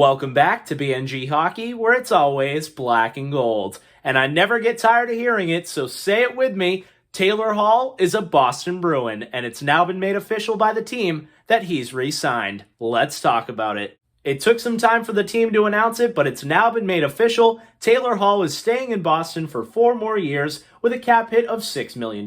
Welcome back to BNG Hockey, where it's always black and gold. And I never get tired of hearing it, so say it with me. Taylor Hall is a Boston Bruin, and it's now been made official by the team that he's re-signed. Let's talk about it. It took some time for the team to announce it, but it's now been made official. Taylor Hall is staying in Boston for 4 more years with a cap hit of $6 million.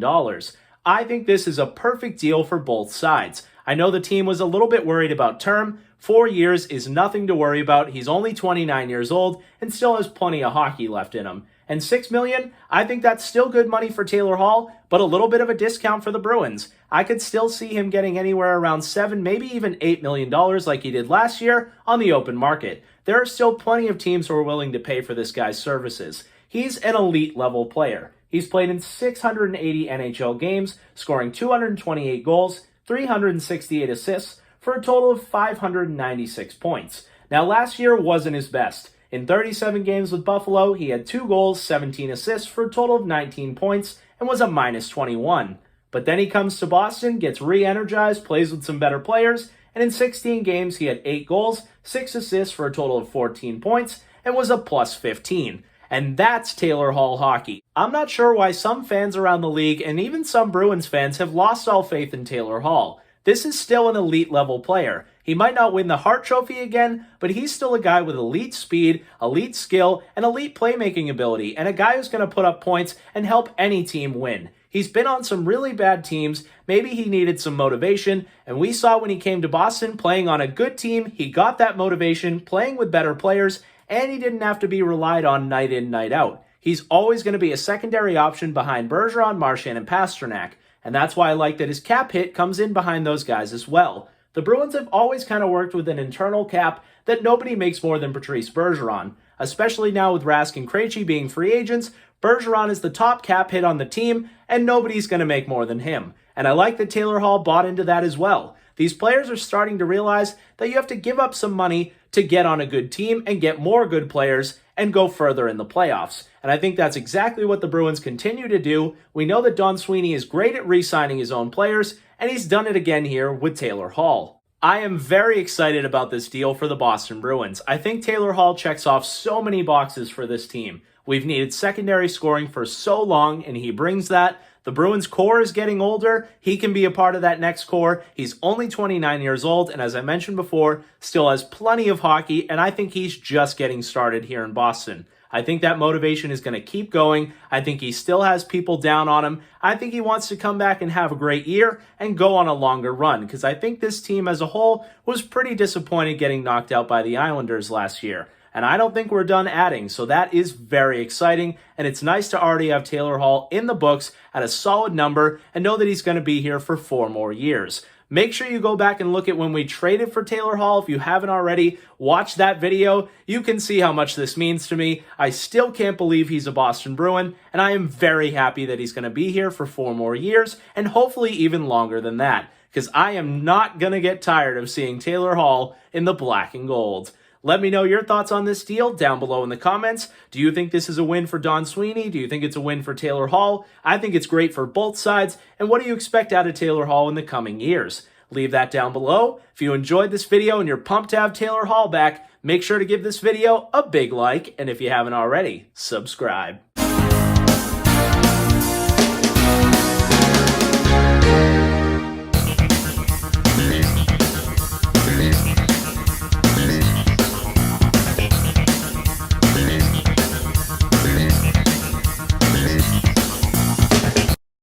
I think this is a perfect deal for both sides. I know the team was a little bit worried about term. 4 years is nothing to worry about. He's only 29 years old and still has plenty of hockey left in him. And $6 million, I think that's still good money for Taylor Hall, but a little bit of a discount for the Bruins. I could still see him getting anywhere around $7, maybe even $8 million like he did last year on the open market. There are still plenty of teams who are willing to pay for this guy's services. He's an elite level player. He's played in 680 NHL games, scoring 228 goals, 368 assists, for a total of 596 points. Now, last year wasn't his best. In 37 games with Buffalo, he had 2 goals, 17 assists, for a total of 19 points, and was a minus 21. But then he comes to Boston, gets re-energized, plays with some better players, and in 16 games, he had 8 goals, 6 assists, for a total of 14 points, and was a plus 15. And that's Taylor Hall hockey. I'm not sure why some fans around the league and even some Bruins fans have lost all faith in Taylor Hall. This is still an elite level player. He might not win the Hart Trophy again, but he's still a guy with elite speed, elite skill, and elite playmaking ability, and a guy who's going to put up points and help any team win. He's been on some really bad teams. Maybe he needed some motivation, and we saw when he came to Boston playing on a good team, he got that motivation, playing with better players, and he didn't have to be relied on night in, night out. He's always going to be a secondary option behind Bergeron, Marchand, and Pastrnak. And that's why I like that his cap hit comes in behind those guys as well. The Bruins have always kind of worked with an internal cap that nobody makes more than Patrice Bergeron. Especially now with Rask and Krejci being free agents, Bergeron is the top cap hit on the team, and nobody's going to make more than him. And I like that Taylor Hall bought into that as well. These players are starting to realize that you have to give up some money to get on a good team and get more good players and go further in the playoffs. And I think that's exactly what the Bruins continue to do. We know that Don Sweeney is great at re-signing his own players, and he's done it again here with Taylor Hall. I am very excited about this deal for the Boston Bruins. I think Taylor Hall checks off so many boxes for this team. We've needed secondary scoring for so long, and he brings that. The Bruins core is getting older. He can be a part of that next core. He's only 29 years old, and as I mentioned before, still has plenty of hockey, and I think he's just getting started here in Boston. I think that motivation is going to keep going. I think he still has people down on him. I think he wants to come back and have a great year and go on a longer run, because I think this team as a whole was pretty disappointed getting knocked out by the Islanders last year. And I don't think we're done adding, so that is very exciting, and it's nice to already have Taylor Hall in the books at a solid number and know that he's going to be here for 4 more years. Make sure you go back and look at when we traded for Taylor Hall. If you haven't already, watch that video. You can see how much this means to me. I still can't believe he's a Boston Bruin, and I am very happy that he's going to be here for 4 more years, and hopefully even longer than that, because I am not going to get tired of seeing Taylor Hall in the black and gold. Let me know your thoughts on this deal down below in the comments. Do you think this is a win for Don Sweeney? Do you think it's a win for Taylor Hall? I think it's great for both sides. And what do you expect out of Taylor Hall in the coming years? Leave that down below. If you enjoyed this video and you're pumped to have Taylor Hall back, make sure to give this video a big like. And if you haven't already, subscribe.